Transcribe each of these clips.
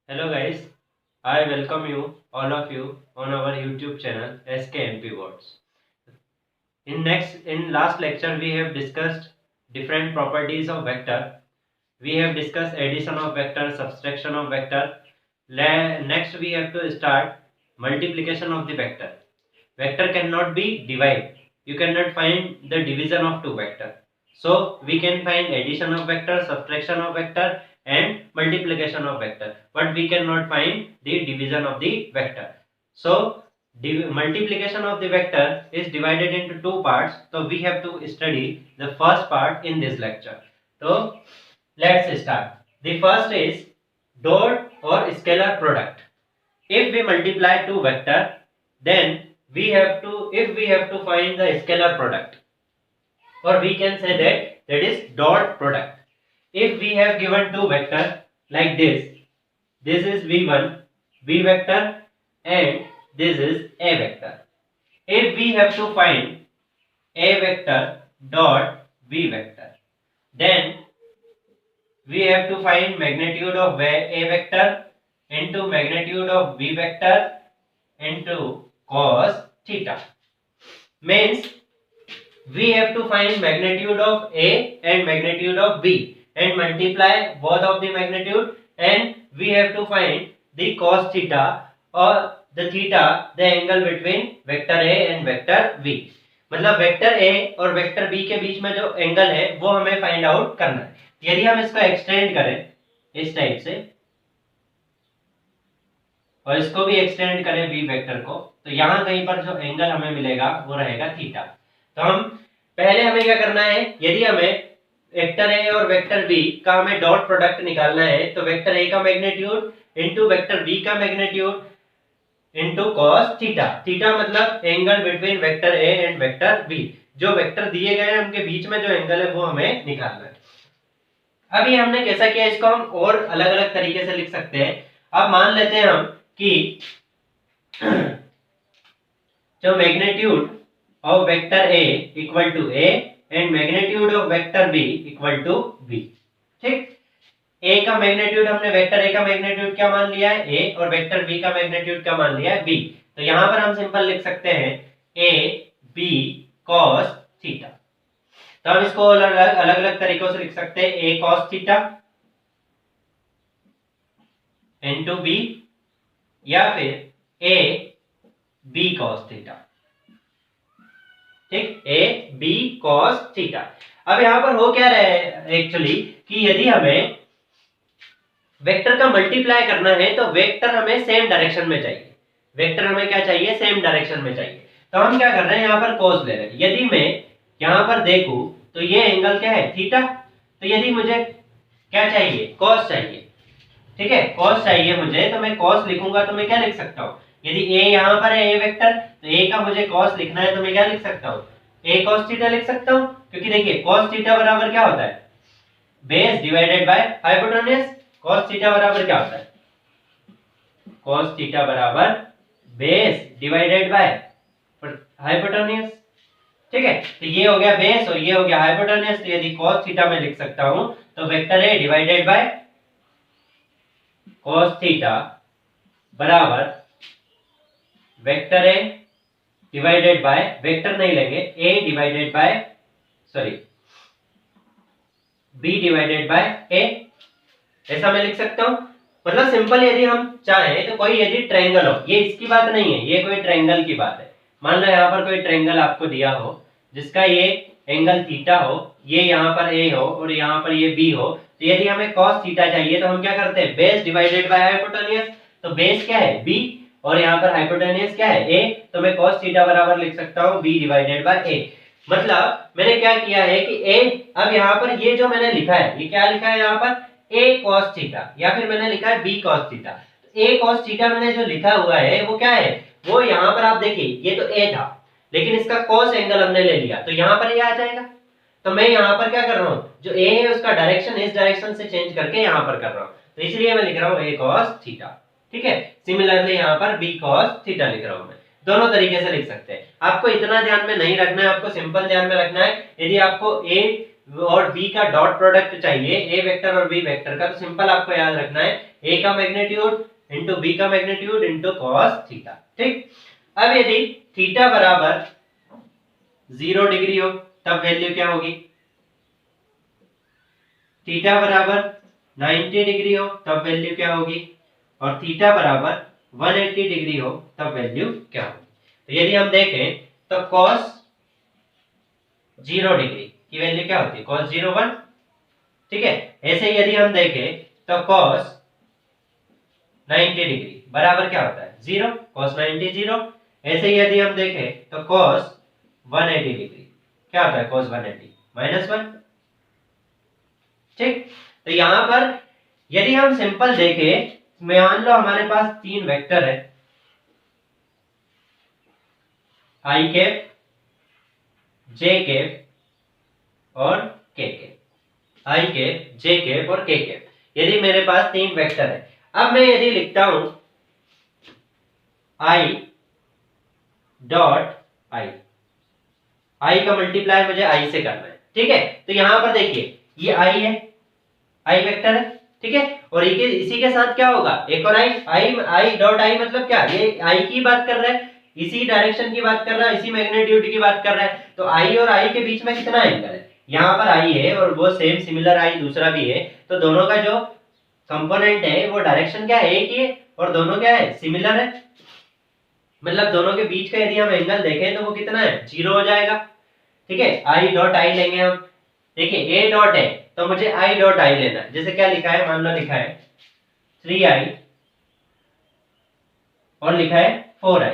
Hello guys, I welcome you all of you on our YouTube channel SKMP Words. In last lecture we have discussed different properties of vector. We have discussed addition of vector, subtraction of vector. Next we have to start multiplication of the vector. Vector cannot be divided. You cannot find the division of two vector. So we can find addition of vector, subtraction of vector and multiplication of vector, but we cannot find the division of the vector. So multiplication of the vector is divided into two parts. So we have to study the first part in this lecture. So let's start. The first is dot or scalar product. If we multiply two vector, then if we have to find the scalar product, or we can say that is dot product. If we have given two vector like this is v1 v vector and this is a vector. If we have to find a vector dot v vector, then we have to find magnitude of a vector into magnitude of v vector into cos theta. Means we have to find magnitude of A and magnitude of B and multiply both of the magnitude, and we have to find the cos theta or the theta, the angle between vector A and vector B. मतलब vector A और vector B के बीच में जो angle है वो हमें find out करना है. यदि हम इसको एक्सटेंड करें इस टाइप से और इसको भी एक्सटेंड करें बी वेक्टर को, तो यहाँ कहीं पर जो एंगल हमें मिलेगा वो रहेगा थीटा. तो हम पहले हमें क्या करना है, यदि हमें वेक्टर ए और वेक्टर बी का हमें डॉट प्रोडक्ट निकालना है तो वेक्टर ए का मैग्नीट्यूड इनटू वेक्टर बी का magnitude into cos theta. Theta मतलब angle between vector A and vector B. जो वेक्टर दिए गए हैं उनके बीच में जो एंगल है वो हमें निकालना है. अब ये हमने कैसा किया, इसको हम और अलग अलग तरीके से लिख सकते हैं. अब मान लेते हैं हम कि जो magnitude of vector A equal to A and magnitude of vector B equal to B. ठीक, A का मैग्नीट्यूड हमने वेक्टर A का मैग्नीट्यूड क्या मान लिया है A और वेक्टर B का मैग्नीट्यूड क्या मान लिया है B. तो यहां पर हम सिंपल लिख सकते हैं A B cos थीटा. तो हम इसको अलग अलग तरीकों से लिख सकते हैं A cos theta into B या फिर A B cos थीटा. ठीक, ए बी कॉस थीटा. अब यहां पर हो क्या रहा है एक्चुअली कि यदि हमें वेक्टर का मल्टीप्लाई करना है तो वेक्टर हमें सेम डायरेक्शन में चाहिए. वेक्टर हमें क्या चाहिए, सेम डायरेक्शन में चाहिए. तो हम क्या कर रहे हैं, यहां पर cos ले रहे हैं. यदि मैं यहां पर देखूं तो ये एंगल क्या है, थीटा. तो यदि मुझे क्या चाहिए, cos चाहिए. ठीक है, cos चाहिए मुझे, तो मैं cos लिखूंगा तो मैं क्या लिख सकता हूं, यदि a यहां पर है a वेक्टर तो a का मुझे cos लिखना है तो मैं क्या लिख सकता हूं, a cos थीटा लिख सकता हूं. क्योंकि देखिए cos थीटा बराबर क्या होता है, base divided by hypotenuse. cos theta बराबर क्या होता है, cos थीटा बराबर बेस डिवाइडेड बाय हाइपोटेन्यूज. ठीक है, तो ये हो गया बेस और ये हो गया हाइपोटेन्यूज. तो यदि cos थीटा मैं लिख सकता हूं तो vector a divided by cos theta बराबर vector a divided by, vector नहीं लेंगे, a divided by b divided by a. ऐसा मैं लिख सकता हूं. मतलब सिंपल, यदि हम चाहें तो कोई यदि ट्रायंगल हो, ये इसकी बात नहीं है, ये कोई ट्रायंगल की बात है. मान लो यहाँ पर कोई ट्रायंगल आपको दिया हो जिसका ये एंगल थीटा हो, ये यहाँ पर a हो और यहाँ पर ये b हो. तो यदि हमें cos थीटा चाहिए तो हम क्या करते हैं, बेस डिवाइडेड बाय हाइपोटेन्यूज. तो बेस क्या है b और यहाँ पर हाइपोटेन्यूज क्या है a. तो मैं cos थीटा बराबर लिख सकता हूँ b डिवाइडेड बाय a. मतलब मैंने क्या किया है कि a, अब यहाँ पर ये जो मैंने लिखा है, ये क्या लिखा है यहाँ पर, a cos थीटा, या फिर मैंने लिखा है b cos theta. a cos theta मैंने जो लिखा हुआ है वो क्या है, वो यहाँ पर आप देखिए ये तो a था लेकिन इसका cos एंगल हमने ले लिया तो यहाँ पर ये आ जाएगा. तो मैं यहाँ पर क्या कर रहा हूँ, जो a है उसका डायरेक्शन इस डायरेक्शन से चेंज करके यहाँ पर कर रहा हूँ. तो इसलिए मैं लिख रहा हूँ a cos थीटा. ठीक है, सिमिलरली यहाँ पर b cos थीटा लिख रहा हूँ मैं. दोनों तरीके से लिख सकते हैं. आपको इतना ध्यान में नहीं रखना है, आपको सिंपल ध्यान में रखना है. यदि आपको a और बी का डॉट प्रोडक्ट चाहिए ए वेक्टर और बी वेक्टर का, तो सिंपल आपको याद रखना है ए का मैग्नीट्यूड इंटू बी का मैग्नीट्यूड इंटू कॉस थीटा। ठीक, अब यदि थीटा बराबर 0 डिग्री हो तब वैल्यू क्या होगी, थीटा बराबर 90 डिग्री हो तब वैल्यू क्या होगी, और थीटा बराबर 180 डिग्री हो तब वैल्यू क्या होगी। तो यदि हम देखें तो cos 0 डिग्री की वैल्यू क्या होती है, cos 0 1। ठीक है, ऐसे ही यदि हम देखें तो cos 90 डिग्री बराबर क्या होता है 0, cos 90 0। ऐसे ही यदि हम देखें तो cos 180 डिग्री क्या होता है, cos 180 -1। ठीक, तो यहां पर यदि हम सिंपल देखें, मान लो हमारे पास तीन वेक्टर है आई कैप, जे कैप और के कैप, आई कैप, जे कैप और के कैप। यदि मेरे पास तीन वेक्टर है, अब मैं यदि लिखता हूं आई डॉट आई, आई का मल्टीप्लाई मुझे आई से करना है। ठीक है, तो यहां पर देखिए ये आई है, आई वेक्टर है। ठीक है, और इसी के साथ क्या होगा, एक और आई, आई डॉट आई मतलब क्या, ये आई की बात कर रहा है, इसी डायरेक्शन की बात कर रहा है, इसी मैग्नीट्यूड की बात कर रहा है। तो आई और आई के बीच में कितना एंगल है, यहाँ पर आई है और वो सेम सिमिलर आई दूसरा भी है, तो दोनों का जो कंपोनेंट है वो डायरेक्शन क्या है, एक ही है, और दोनों क्या है, सिमिलर है। मतलब दोनों के बीच का यदि हम एंगल देखें तो वो कितना है, 0 हो जाएगा। ठीक है, आई डॉट आई लेंगे हम। देखिए ए डॉट है तो मुझे आई डॉट आई लेना है। जैसे क्या लिखा है, मान लो लिखा है 3i और लिखा है 4i।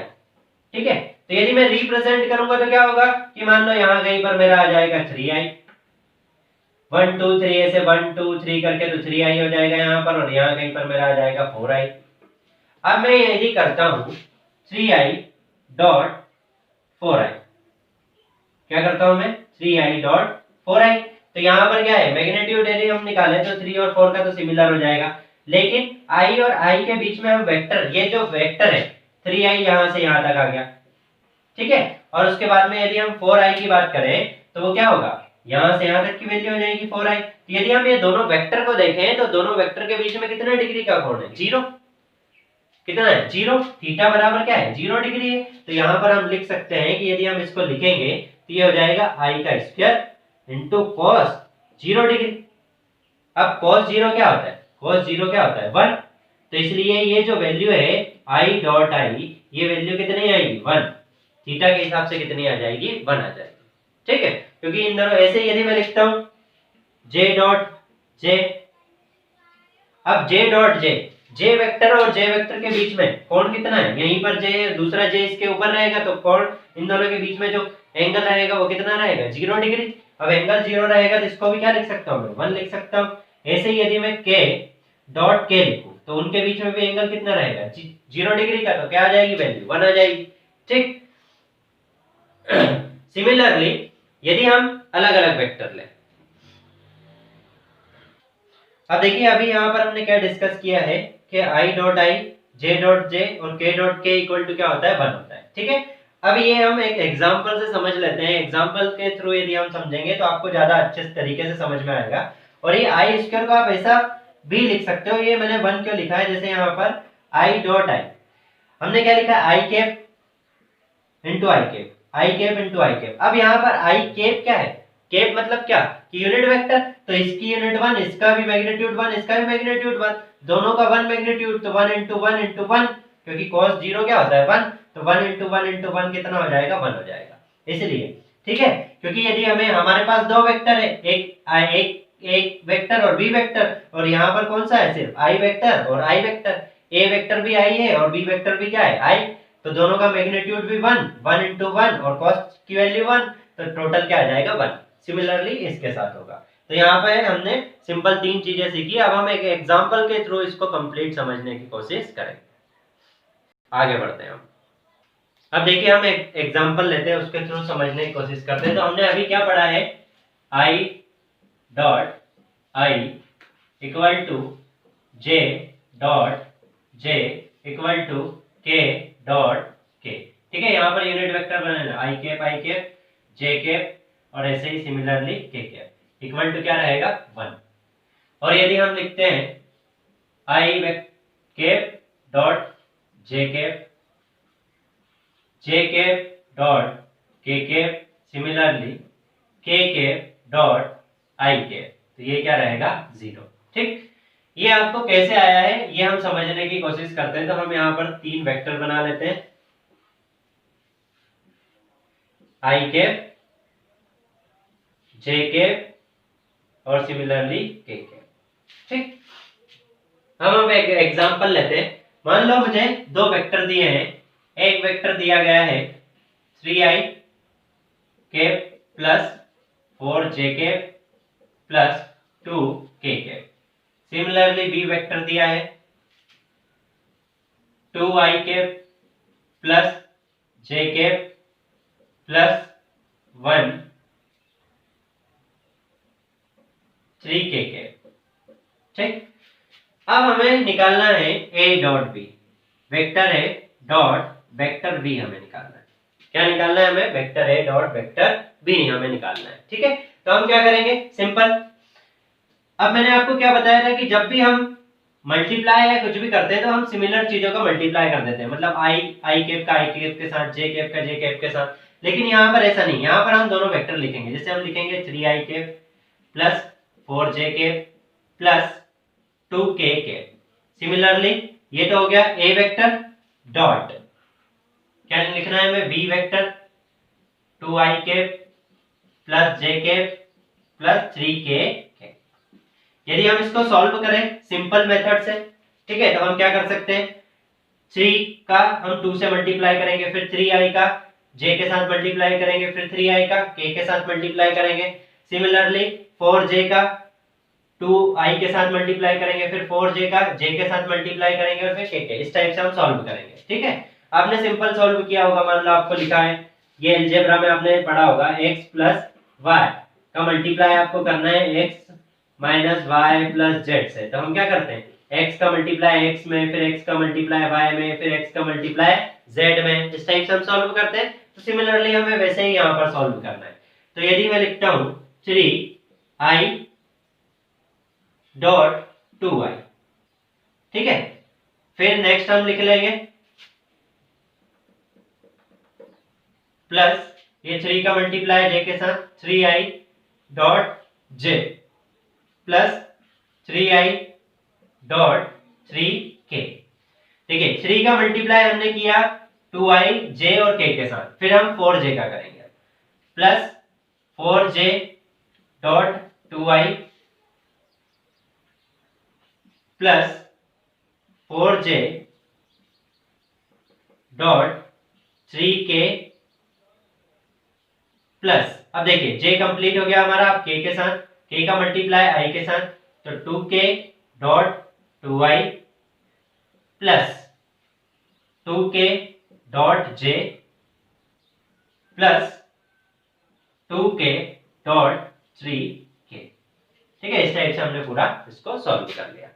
ठीक है, तो यदि मैं रिप्रेजेंट करूंगा तो क्या होगा कि मान लो यहां कहीं पर मेरा आ जाएगा 3i, 1 2 3 ऐसे 1 2 3 करके तो 3i हो जाएगा यहां पर, और यहां कहीं पर मेरा आ जाएगा 4i। अब मैं यदि करता हूं 3i डॉट 4i, क्या करता हूं मैं 3i डॉट 4i, तो यहां पर क्या है, मैग्नीट्यूड यदि हम निकालें तो 3 और 4 का तो सिमिलर हो जाएगा, लेकिन i और i के बीच में हम वेक्टर, ये जो वेक्टर है 3i यहां से यहां तक आ गया। ठीक है, और उसके बाद में यदि हम 4i की बात करें तो वो क्या होगा, यहां से यहां तक की वैल्यू हो जाएगी 4i। तो यदि हम ये दोनों वेक्टर को देखें तो दोनों वेक्टर के बीच में कितने डिग्री का कोण है, 0। कितना है, 0। थीटा बराबर क्या है, 0 डिग्री है। तो यहां पर हम लिख सकते हैं कि यदि हम इसको लिखेंगे तो ये हो जाएगा आई का स्क्वायर इंटू कॉस 0 डिग्री। अब cos 0 क्या होता है, cos 0 क्या होता है 1, तो इसलिए ये जो वैल्यू है आई डॉट आई, ये वैल्यू कितनी आएगी 1, थीटा के हिसाब से कितनी आ जाएगी 1 आ जाएगी। ठीक है, क्योंकि इन दोनों ऐसे यदि मैं लिखता हूं j डॉट j, अब j dot j, j vector और j वेक्टर के बीच में कोण कितना है, यहीं पर j है, दूसरा j इसके ऊपर रहेगा, तो कोण इन दोनों के बीच में जो एंगल रहेगा वो कितना रहेगा 0 डिग्री। अब एंगल 0 रहेगा तो इसको भी क्या लिख सकता हूं मैं 1 लिख सकता हूं। ऐसे ही यदि मैं k डॉट k लिखूं तो उनके बीच में भी एंगल कितना रहेगा 0 डिग्री का, तो क्या आ जाएगी वैल्यू 1 आ जाएगी। ठीक, सिमिलरली यदि हम अलग अलग वेक्टर लें, अब देखिए अभी यहाँ पर हमने क्या डिस्कस किया है कि आई डॉट आई, जे डॉट जे और के डॉट के इक्वल टू क्या होता है 1 होता है। ठीक है, अब ये हम एक एग्जांपल से समझ लेते हैं, एग्जांपल के थ्रू यदि हम समझेंगे तो आपको ज्यादा अच्छे तरीके से समझ में आएगा। और ये आई स्क्वायर को आप ऐसा भी लिख सकते हो, ये मैंने 1 क्यों लिखा है, जैसे यहाँ पर आई डॉट आई, हमने क्या लिखा है आई कैप इंटू आई कैप, आई कैप इंटू आई कैप। अब यहाँ पर आई कैप क्या है, कैप मतलब क्या कि यूनिट वेक्टर, तो इसकी यूनिट 1, इसका भी मैग्नीट्यूड 1, इसका भी मैग्नीट्यूड 1, दोनों का 1 मैग्नीट्यूड, तो 1 इंटू 1 इंटू 1, क्योंकि cos 0 क्या होता है 1, तो 1 इंटू 1 इंटू 1 कितना हो जाएगा 1 हो जाएगा, इसलिए। ठीक है, क्योंकि यदि हमें हमारे पास दो वेक्टर है, एक वेक्टर और बी वेक्टर, और यहाँ पर कौन सा है सिर्फ आई वेक्टर और आई वेक्टर, ए वेक्टर भी आई है और बी वेक्टर भी क्या है आई, तो दोनों का मैग्नीट्यूड भी 1, 1 इंटू 1 और cos की वैल्यू 1, तो टोटल क्या आ जाएगा 1। सिमिलरली इसके साथ होगा। तो यहाँ पे हमने सिंपल तीन चीजें सीखी, अब हम एक एग्जांपल के थ्रू इसको कंप्लीट समझने की कोशिश करेंगे। आगे बढ़ते हैं हम। अब देखिए हम एक एग्जांपल लेते हैं, उसके थ्रू समझने की कोशिश करते हैं। तो हमने अभी क्या पढ़ा है, I dot I equal to J dot J equal to K dot K. ठीक है, यहाँ पर यूनिट वेक्टर बनाना आई कैप जे कैप और ऐसे ही similarly K cap. Equal to क्या रहेगा 1। और यदि हम लिखते हैं I cap dot J cap dot K cap, similarly K cap dot I cap, तो ये क्या रहेगा 0। ठीक, ये आपको कैसे आया है ये हम समझने की कोशिश करते हैं। तो हम यहाँ पर 3 वेक्टर बना लेते हैं, आई कैप, जे कैप और सिमिलरली के कैप। ठीक, हम एक एग्जांपल लेते हैं। मान लो मुझे 2 वेक्टर दिए हैं। एक वेक्टर दिया गया है 3i cap plus 4j cap plus 2k cap. Similarly B vector दिया है 2i cap plus j cap plus 1 3k cap. ठीक, अब हमें निकालना है a dot B, vector a dot vector b हमें निकालना है। क्या निकालना है हमें? Vector a dot vector b हमें निकालना है। ठीक है, तो हम क्या करेंगे? सिंपल, अब मैंने आपको क्या बताया था कि जब भी हम मल्टीप्लाई या कुछ भी करते हैं तो हम सिमिलर चीजों का मल्टीप्लाई कर देते हैं, मतलब आई कैप का आई कैप के साथ, जे कैप का जे कैप के साथ। लेकिन यहाँ पर ऐसा नहीं, यहाँ पर हम दोनों वेक्टर लिखेंगे। जैसे हम लिखेंगे 3i cap plus 4j cap plus 2k cap. Similarly ये तो हो गया a वेक्टर डॉट, क्या लिखना है हमें? b vector 2i cap plus j cap plus 3k cap. यदि हम इसको सॉल्व करें सिंपल मेथड से, ठीक है, तो हम क्या कर सकते हैं? 3 का हम 2 से मल्टीप्लाई करेंगे, फिर 3i का j के साथ मल्टीप्लाई करेंगे, फिर 3i का k के साथ मल्टीप्लाई करेंगे। सिमिलरली 4j का 2i के साथ मल्टीप्लाई करेंगे, फिर 4j का j के साथ मल्टीप्लाई करेंगे और फिर k के। इस टाइप से हम सॉल्व करेंगे। ठीक है, आपने सिंपल सॉल्व किया होगा, मान लो आपको लिखा है, ये अलजेब्रा में आपने पढ़ा होगा, x प्लस y का मल्टीप्लाई आपको करना है x minus Y plus Z से। तो हम क्या करते हैं? x का मल्टीप्लाई x में, फिर x का मल्टीप्लाई y में, फिर x का मल्टीप्लाई z में। इस टाइप से हम सॉल्व करते हैं। तो सिमिलरली हमें वैसे ही यहाँ पर सॉल्व करना है। तो यदि मैं लिखता हूँ 3i डॉट 2i, ठीक है, फिर नेक्स्ट हम लिख लेंगे प्लस ये 3 का मल्टीप्लाई j के साथ 3i dot j plus 3i dot 3k। ठीक है, 3 का मल्टीप्लाई हमने किया 2i j और k के साथ, फिर हम 4j का करेंगे plus 4j dot 2i plus 4j dot 3k plus, अब देखिए j कंप्लीट हो गया हमारा, अब k के साथ, k का मल्टीप्लाई i के साथ, तो 2k dot 2i plus 2k dot j plus 2k dot 3k। ठीक है, इस टाइप से हमने पूरा इसको सॉल्व कर लिया।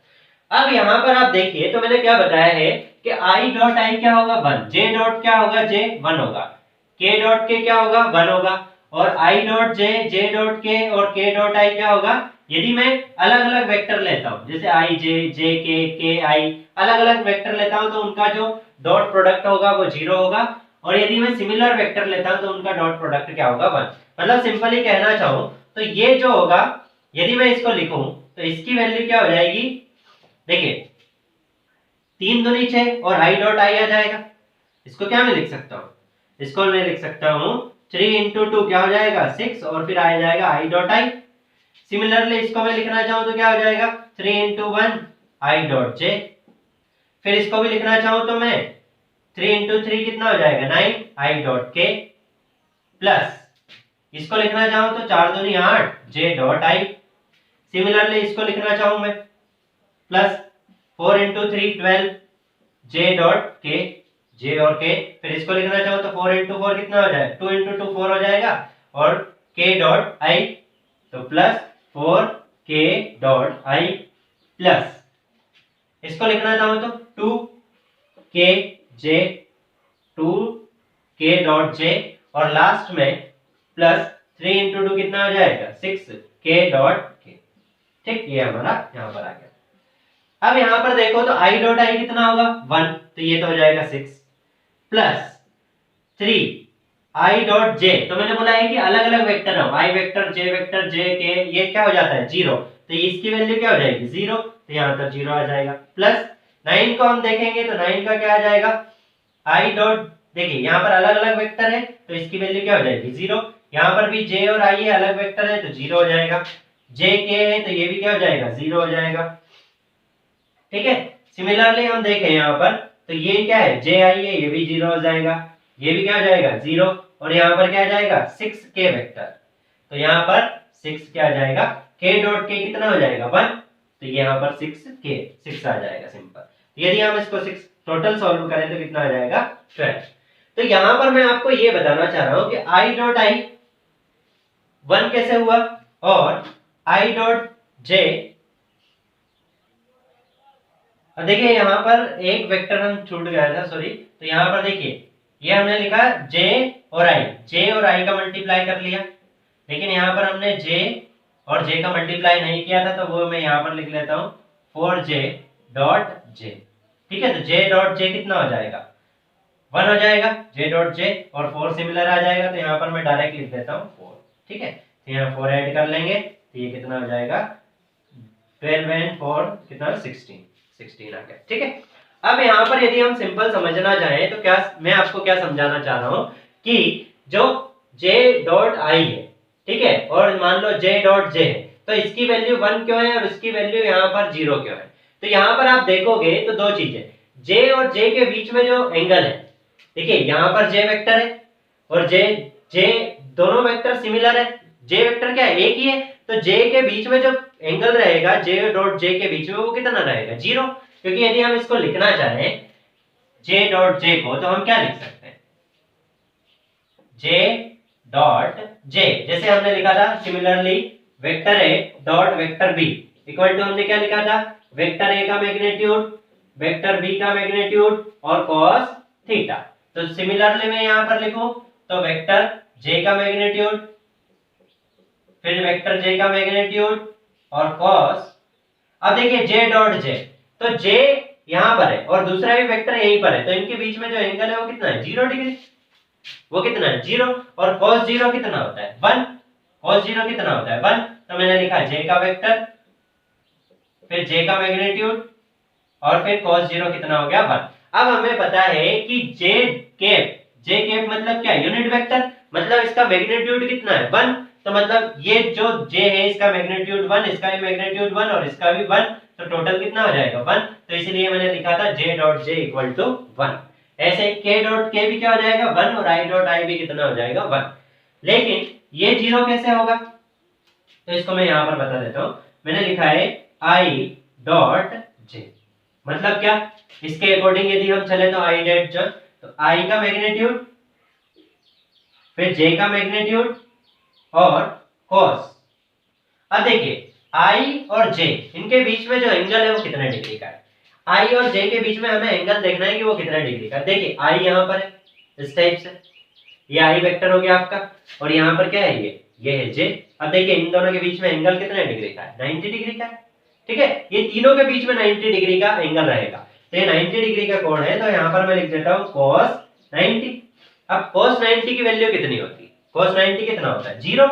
अब यहाँ पर आप देखिए, तो मैंने क्या बताया है कि i डॉट i क्या होगा? 1, j डॉट क्या होगा? j 1 होगा, k डॉट k क्या होगा? 1 होगा, और i dot j, j dot k और k डॉट i क्या होगा? यदि मैं अलग अलग वेक्टर लेता हूँ, जैसे i j, j k, k i, अलग अलग वेक्टर लेता हूँ, तो उनका जो डॉट प्रोडक्ट होगा वो 0 होगा, और यदि मैं सिमिलर वेक्टर लेता हूँ तो उनका डॉट प्रोडक्ट क्या होगा? 1। मतलब सिंपली कहना चाहूँ तो ये जो होगा, यदि मैं इसको लिखूं तो इसकी वैल्यू क्या हो जाएगी? देखिए 3 दूनी 6 और i डॉट i आ जाएगा। इसको क्या मैं लिख सकता हूँ? इसको मैं लिख सकता हूँ 3 इंटू 2 क्या हो जाएगा? 6, और फिर आ जाएगा i डॉट i। सिमिलरली इसको मैं लिखना चाहूँ तो क्या हो जाएगा? 3 इंटू 1 i डॉट j। फिर इसको भी लिखना चाहूँ तो मैं 3 इंटू 3 कितना हो जाएगा? 9 i डॉट k, प्लस इसको लिखना चाहूँ तो 4 दूनी 8 j डॉट i। सिमिलरली इसको लिखना चाहूँ मैं plus 4 into 3 12 j dot k, j और k। फिर इसको लिखना चाहो तो 4 इंटू 4 कितना हो जाएगा? 2 इंटू 2 4 हो जाएगा, और k डॉट i, तो plus 4k dot i plus इसको लिखना चाहो तो 2k j, 2k dot j, और लास्ट में प्लस 3 इंटू 2 कितना हो जाएगा? 6 k डॉट k। ठीक, ये हमारा यहाँ पर आ गया। अब यहाँ पर देखो तो i डॉट i कितना होगा 1, तो ये तो हो जाएगा 6 प्लस 3 i डॉट j, तो मैंने बोला है कि अलग अलग वेक्टर हो, i vector j vector j k, ये क्या हो जाता है 0, तो इसकी वैल्यू क्या हो जाएगी 0, तो यहाँ पर 0 आ जाएगा। प्लस 9 को हम देखेंगे तो 9 का क्या आ जाएगा i डॉट, देखिए यहाँ पर अलग अलग वेक्टर है तो इसकी वैल्यू क्या हो जाएगी 0, यहाँ पर भी j और i है अलग वेक्टर है तो 0 हो जाएगा, j k है तो ये भी क्या हो जाएगा 0 हो जाएगा। ठीक है, सिमिलरली हम देखें यहाँ पर तो ये क्या है j i है, ये भी 0 हो जाएगा, ये भी क्या हो जाएगा 0, और यहाँ पर क्या आ जाएगा 6k वेक्टर, तो यहाँ पर 6 क्या आ जाएगा k डॉट k कितना हो जाएगा 1, तो यहाँ पर 6k 6 आ जाएगा सिंपल। यदि हम इसको 6 टोटल सॉल्व करें तो कितना आ जाएगा 12। तो यहाँ पर मैं आपको ये बताना चाह रहा हूँ कि i डॉट i 1 कैसे हुआ और i डॉट j, और देखिए यहाँ पर एक वेक्टर हम छूट गया था, सॉरी, तो यहाँ पर देखिए ये हमने लिखा j और i का मल्टीप्लाई कर लिया, लेकिन यहाँ पर हमने j और j का मल्टीप्लाई नहीं किया था, तो वो मैं यहाँ पर लिख लेता हूँ 4j डॉट j। ठीक है, तो j डॉट j कितना हो जाएगा 1 हो जाएगा j डॉट j, और 4 सिमिलर आ जाएगा, तो यहाँ पर मैं डायरेक्ट लिख देता हूँ 4। ठीक है, तो यहाँ 4 ऐड कर लेंगे तो ये कितना हो जाएगा 12 एंड 4 कितना 16 आ गया। ठीक है, अब यहाँ पर यदि हम सिंपल समझना चाहें तो क्या मैं आपको क्या समझाना चाह रहा हूँ कि जो j डॉट i है, ठीक है, और मान लो j डॉट j है, तो इसकी वैल्यू 1 क्यों है और इसकी वैल्यू यहाँ पर 0 क्यों है, तो यहाँ पर आप देखोगे तो दो चीजें, j और j के बीच में जो एंगल है, देखिए यहाँ पर j वेक्टर है और j दोनों वेक्टर सिमिलर है, j वेक्टर क्या है एक ही है, तो j के बीच में जो एंगल रहेगा j डॉट j के बीच में वो कितना रहेगा 0, क्योंकि यदि हम इसको लिखना चाहें j डॉट j को तो हम क्या लिख सकते हैं j डॉट j, जैसे हमने लिखा था similarly vector a dot vector b equal to हमने क्या लिखा था वेक्टर a का मैग्नीट्यूड वेक्टर b का मैग्नीट्यूड और cos थीटा। तो सिमिलरली मैं यहाँ पर लिखूं तो वेक्टर j का मैग्नीट्यूड फिर वेक्टर j का मैग्नीट्यूड और cos, अब देखिए j डॉट j, तो j यहाँ पर है और दूसरा भी वेक्टर यहीं पर है, तो इनके बीच में जो एंगल है वो कितना है 0 डिग्री, वो कितना है 0, और cos 0 कितना होता है 1, cos 0 कितना होता है 1, तो मैंने लिखा j का वेक्टर फिर j का मैग्नीट्यूड और फिर cos 0 कितना हो गया 1। अब हमें पता है कि j कैप मतलब क्या यूनिट वेक्टर, मतलब इसका मैग्नीट्यूड कितना है 1, तो मतलब ये जो j है इसका मैग्नीट्यूड 1, इसका भी मैग्नीट्यूड 1 और इसका भी 1, तो टोटल कितना हो जाएगा 1, तो इसलिए मैंने लिखा था j dot j equal to 1। ऐसे k डॉट k भी क्या हो जाएगा 1 और i डॉट i भी कितना हो जाएगा 1, लेकिन ये 0 कैसे होगा, तो इसको मैं यहाँ पर बता देता हूँ, मैंने लिखा है i डॉट j, मतलब क्या इसके अकॉर्डिंग यदि हम चले तो i डॉट j, तो i का मैग्नीट्यूड फिर j का मैग्नीट्यूड और cos। अब देखिए i और j इनके बीच में जो एंगल है वो कितने डिग्री का है, i और j के बीच में हमें एंगल देखना है कि वो कितने डिग्री का है। देखिए i यहाँ पर है इस टाइप से, ये i वेक्टर हो गया आपका, और यहाँ पर क्या है ये है j। अब देखिए इन दोनों के बीच में एंगल कितने डिग्री का है 90 डिग्री का है। ठीक है, ये तीनों के बीच में 90 डिग्री का एंगल रहेगा, तो ये 90 डिग्री का कोण है, तो यहाँ पर मैं लिख देता हूँ cos 90। अब cos 90 की वैल्यू कितनी होती है, cos 90 कितना होता है 0,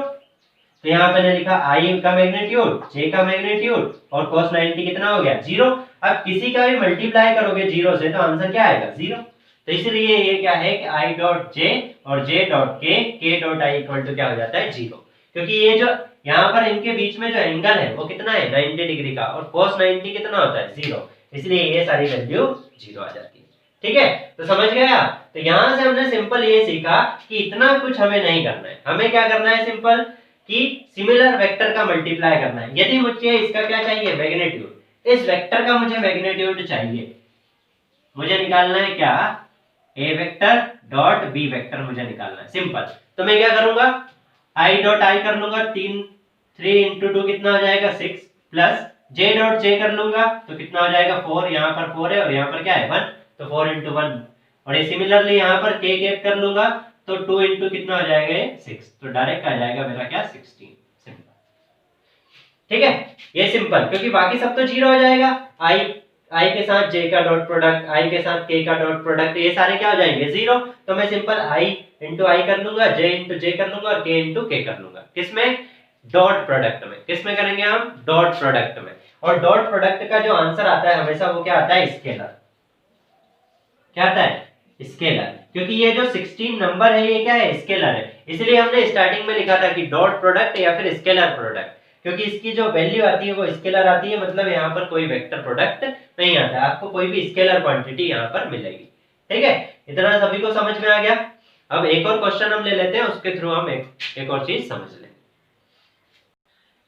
तो यहाँ मैंने लिखा i का मैग्नीट्यूड j का मैग्नीट्यूड और cos 90 कितना हो गया 0। अब किसी का भी मल्टीप्लाई करोगे 0 से तो आंसर क्या आएगा 0, तो इसलिए ये क्या है कि i डॉट j और j dot k dot i equal to क्या हो जाता है 0, क्योंकि ये जो यहाँ पर इनके बीच में जो एंगल है वो कितना है 90 डिग्री का और cos 90 कितना होता है 0, इसलिए ये सारी वैल्यू 0 आ जाती है। ठीक है, तो समझ गए आप, तो यहाँ से हमने सिंपल ये सीखा कि इतना कुछ हमें नहीं करना है, हमें क्या करना है सिंपल कि सिमिलर वेक्टर का मल्टीप्लाई करना है। यदि मुझे इसका क्या चाहिए मैग्नीट्यूड, इस वेक्टर का मुझे मैग्नीट्यूड चाहिए, मुझे निकालना है क्या a vector dot b vector मुझे निकालना है सिंपल, तो मैं क्या करूंगा i डॉट i कर लूंगा 3 into 2 कितना हो जाएगा 6 प्लस j डॉट j कर लूंगा तो कितना हो जाएगा 4, यहाँ पर 4 है और यहाँ पर क्या है 1, तो 4 into 1, और ये सिमिलरली यहाँ पर k कैप कर लूंगा तो 2 into कितना हो जाएगा 6, तो डायरेक्ट आ जाएगा मेरा क्या 16 सिंपल। ठीक है, ये सिंपल, क्योंकि बाकी सब तो जीरो हो जाएगा। आई के साथ जे का डॉट प्रोडक्ट, आई के साथ के का डॉट प्रोडक्ट, ये सारे क्या हो जाएंगे जीरो। तो मैं सिंपल आई इंटू आई कर लूंगा, जे इंटू जे कर लूंगा और के इंटू के कर लूंगा। किसमें? डॉट प्रोडक्ट में। किसमें करेंगे हम? डॉट प्रोडक्ट में। और डॉट प्रोडक्ट का जो आंसर आता है हमेशा वो क्या आता है? स्केलर। क्या आता है? स्केलर। क्योंकि ये जो 16 नंबर है ये क्या है? स्केलर है। इसलिए हमने स्टार्टिंग में लिखा था कि डॉट प्रोडक्ट या फिर स्केलर प्रोडक्ट, क्योंकि इसकी जो वैल्यू आती है वो स्केलर आती है, मतलब यहाँ पर कोई वेक्टर प्रोडक्ट नहीं आता, आपको कोई भी स्केलर क्वांटिटी यहाँ पर मिलेगी। ठीक है, इतना सभी को समझ में आ गया। अब एक और क्वेश्चन हम ले लेते हैं, उसके थ्रू हम एक और चीज समझ लेंगे।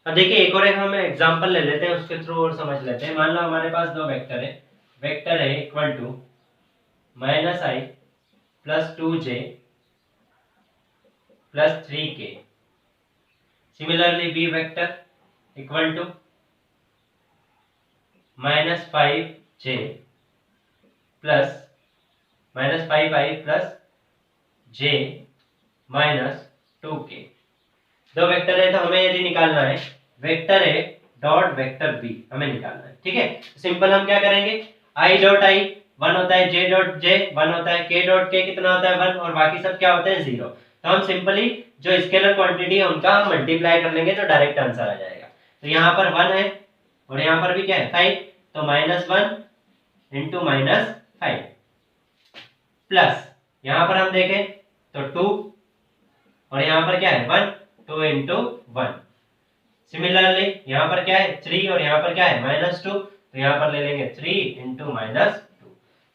अब देखिए एक और हम एग्जांपल ले लेते हैं, उसके थ्रू और समझ लेते हैं। मान लो हमारे पास दो वेक्टर है, वेक्टर है equal to -i plus 2j plus 3k। Similarly B vector equal to -5j plus -5i plus j -2k। दो वेक्टर है तो हमें यदि निकालना है vector A dot vector B, हमें निकालना है। ठीक है, सिंपल हम क्या करेंगे, आई डॉट आई 1 होता है, जे डॉट जे 1 होता है, के डॉट के कितना होता है 1, और बाकी सब क्या होते हैं 0। तो हम सिंपली जो स्केलर क्वांटिटी है उनका हम मल्टीप्लाई कर लेंगे तो डायरेक्ट आंसर आ जाएगा। तो यहाँ पर 1 है और यहाँ पर भी क्या है 5, तो -1 इंटू -5 प्लस यहाँ पर हम देखें तो 2 और यहाँ पर क्या है 1, 2 इंटू 1। सिमिलरली यहाँ पर क्या है 3 और यहाँ पर क्या है -2, तो यहाँ पर ले लेंगे 3 इंटू -2,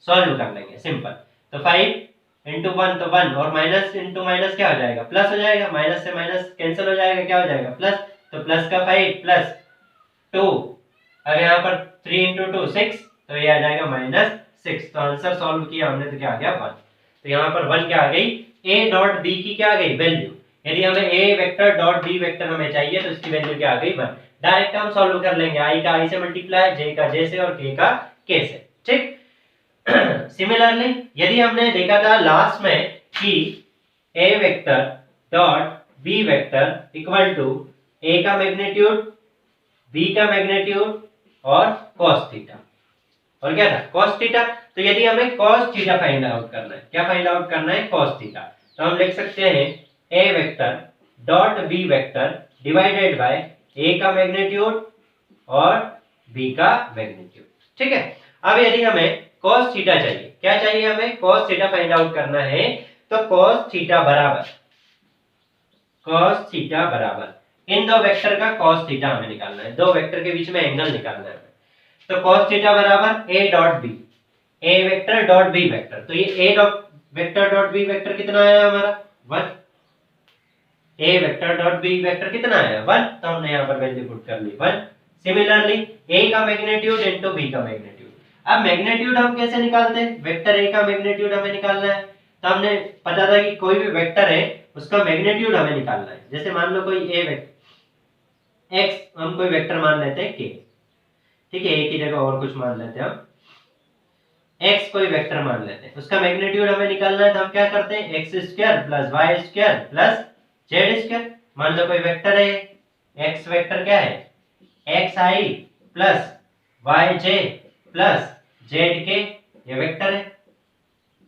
सॉल्व कर लेंगे सिंपल। तो 5 इंटू 1 तो 1 और माइनस इंटू माइनस क्या हो जाएगा? प्लस हो जाएगा, माइनस से माइनस कैंसिल हो जाएगा, क्या हो जाएगा? प्लस। तो प्लस का 5 प्लस 2, अब यहाँ पर 3 इंटू 2 6, तो ये आ जाएगा -6। तो आंसर सॉल्व किया हमने तो क्या आ गया 1। तो यहाँ पर 1 क्या आ गई? a डॉट b की क्या आ गई? वैल्यू। यदि हमें a vector dot b vector हमें चाहिए तो इसकी वैल्यू क्या आ गई? 1। डायरेक्ट हम सॉल्व कर लेंगे, i का i से मल्टीप्लाई, j का j से और k का k से। ठीक। सिमिलरली यदि हमने देखा था लास्ट में कि a vector dot b vector equal to a का मैग्नीट्यूड, b का मैग्नीट्यूड और cos थीटा, और क्या था? cos theta. तो यदि हमें cos थीटा फाइंड आउट करना है, क्या फाइंड आउट करना है? cos theta. तो हम लिख सकते हैं a vector dot b vector divided by a का मैग्नीट्यूड और b का मैग्नीट्यूड। ठीक है, अब यदि हमें cos थीटा चाहिए, क्या चाहिए हमें? cos थीटा फाइंड आउट करना है। तो cos थीटा बराबर इन दो वेक्टर का cos थीटा हमें निकालना है, दो वेक्टर के बीच में एंगल निकालना है। तो cos थीटा बराबर a dot b, a vector dot b vector. तो ये a dot vector dot b vector कितना आया हमारा? 1। a vector dot b vector कितना आया? 1। तो हमने यहाँ पर वैल्यू पुट कर ली 1। सिमिलरली a का मैग्नीट्यूड इनटू b का मैग्नीट्यूड। अब मैग्नीट्यूड हम कैसे निकालते हैं? वेक्टर a का मैग्नीट्यूड हमें निकालना है। तो हमने पता था कि कोई भी वेक्टर है उसका मैग्नीट्यूड हमें निकालना है। जैसे मान लो कोई a वेक्टर x, हम कोई वेक्टर मान लेते हैं k। ठीक है, एक ही जगह और कुछ मान लेते हैं हम, x कोई वेक्टर मान लेते हैं, उसका मैग्नीट्यूड हमें निकालना है। तो हम क्या करते हैं? x square plus y square plus z square. मान लो कोई वेक्टर है, x वेक्टर क्या है? xi plus yj plus zk, ये वेक्टर है।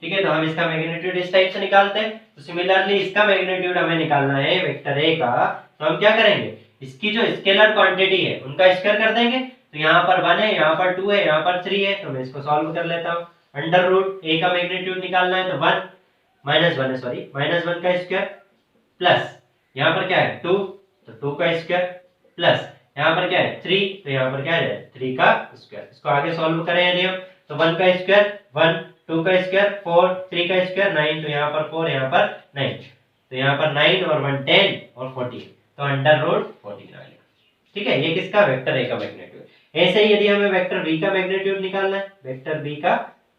ठीक है, तो हम इसका मैग्नीट्यूड इस टाइप से निकालते हैं। तो सिमिलरली इसका मैग्नीट्यूड हमें निकालना है वेक्टर a का। तो हम क्या करेंगे? इसकी जो स्केलर क्वांटिटी है उनका स्क्वायर कर देंगे। तो यहाँ पर 1 है, यहाँ पर 2 है, यहाँ पर 3 है, तो मैं इसको सॉल्व कर लेता हूँ। अंडर रूट a का मैग्नीट्यूड निकालना है तो 1 -1 है, सॉरी -1 का स्क्वायर प्लस यहाँ पर क्या है 2, तो 2 का स्क्वायर प्लस यहाँ पर क्या है 3, तो यहाँ पर क्या है 3 का स्क्वायर। इसको आगे सॉल्व करें यदि हम, तो 1 का स्क्वायर 1, 2 का स्क्वायर 4, 3 का स्क्वायर 9, तो यहाँ पर 4, यहाँ पर 9, तो यहाँ पर 9 और 1 10 और 14, तो अंडर रूट 14 आ गया। ठीक है, ये किसका? वेक्टर a का मैग्नीट्यूड। ऐसे ही यदि हमें वेक्टर b का मैग्नीट्यूड निकालना है, वेक्टर b का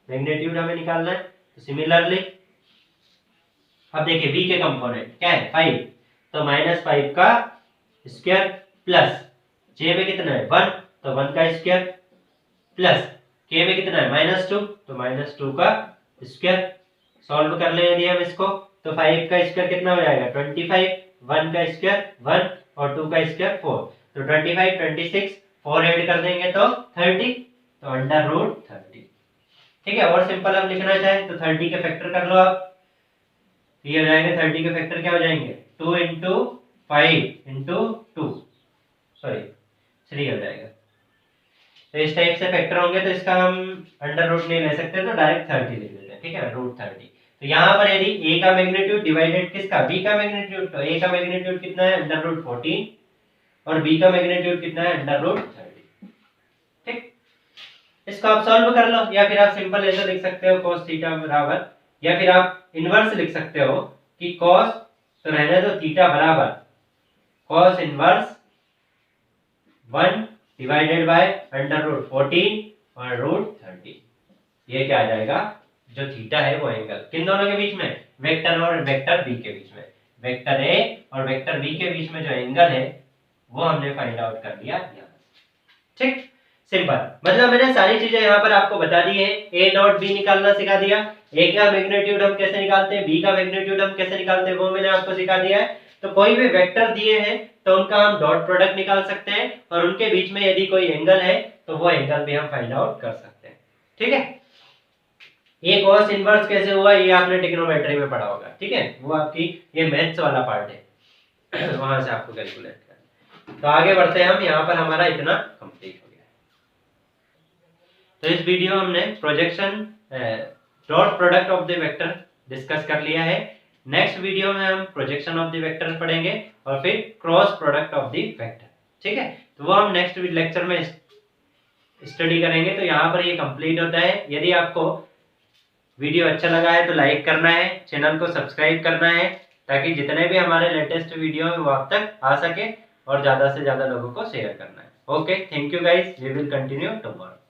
मैग्नीट्यूड हमें निकालना है, तो सिमिलरली अब देखिए b के कंपोनेंट क्या है 5, तो -5 का स्क्वायर प्लस j में कितना है 1, तो 1 का स्क्वायर प्लस k में कितना है -2, तो -2 का स्क्वायर। सॉल्व कर ले यदि हम इसको, तो 5 का स्क्वायर कितना हो जाएगा 25, 1 का स्क्वायर 1 और 2 का स्क्वायर 4, तो 25 26 4 ऐड कर देंगे तो 30, तो अंडर रूट 30। ठीक है, और सिंपल हम लिखना चाहें तो 30 के फैक्टर कर लो आप, तो ये हो जाएंगे 30 के फैक्टर क्या हो जाएंगे 2 इंटू 5 इंटू 2 सॉरी 3 हो जाएगा। तो इस टाइप से फैक्टर होंगे तो इसका हम अंडर रूट नहीं ले सकते, तो डायरेक्ट 30 लिख देते हैं। ठीक है, रूट 30। तो यहाँ पर यदि a का मैग्नीट्यूड डिवाइडेड किसका b का मैग्नीट्यूड, तो a का मैग्नीट्यूड कितना है अंडर रूट 14 और b का मैग्नीट्यूड कितना है अंडर रूट 30। ठीक, इसको आप सॉल्व कर लो, या फिर आप सिंपल ऐसे लिख सकते हो cos थीटा बराबर, या फिर आप इनवर्स लिख सकते हो कि cos, तो रहने दो थीटा बराबर cos inverse 1 divided by under root 14 और रूट 30। ये क्या आ जाएगा, जो थीटा है वो एंगल किन दोनों के बीच में, वेक्टर और वेक्टर बी के बीच में, वेक्टर ए और वेक्टर बी के बीच में जो एंगल है वो हमने फाइंड आउट कर लिया यहाँ। ठीक, सिंपल, मतलब मैंने सारी चीजें यहाँ पर आपको बता दी है। ए डॉट बी निकालना सिखा दिया, ए का मैग्नीट्यूड हम कैसे निकालते हैं, बी का मैग्नीट्यूड हम कैसे निकालते हैं वो मैंने आपको सिखा दिया है। तो कोई भी वेक्टर दिए हैं तो उनका हम डॉट प्रोडक्ट निकाल सकते हैं, और उनके बीच में यदि कोई एंगल है तो वो एंगल भी हम फाइंड आउट कर सकते हैं। ठीक है, ये cos इनवर्स कैसे हुआ ये आपने ट्रिग्नोमेट्री में पढ़ा होगा। ठीक है, वो आपकी ये मैथ्स वाला पार्ट है वहां से आपको कैलकुलेट करना। तो आगे बढ़ते हैं हम, यहाँ पर हमारा इतना कंप्लीट हो गया। तो इस वीडियो हमने projection dot product of the vector discuss कर लिया है। नेक्स्ट वीडियो में हम प्रोजेक्शन ऑफ द वेक्टर पढ़ेंगे और फिर cross product of the vector. ठीक है, तो वो हम नेक्स्ट लेक्चर में स्टडी करेंगे। तो यहाँ पर ये कंप्लीट होता है। यदि आपको वीडियो अच्छा लगा है तो लाइक करना है, चैनल को सब्सक्राइब करना है, ताकि जितने भी हमारे लेटेस्ट वीडियो है वो आप तक आ सके, और ज़्यादा से ज़्यादा लोगों को शेयर करना है। Okay, thank you guys, we will continue tomorrow.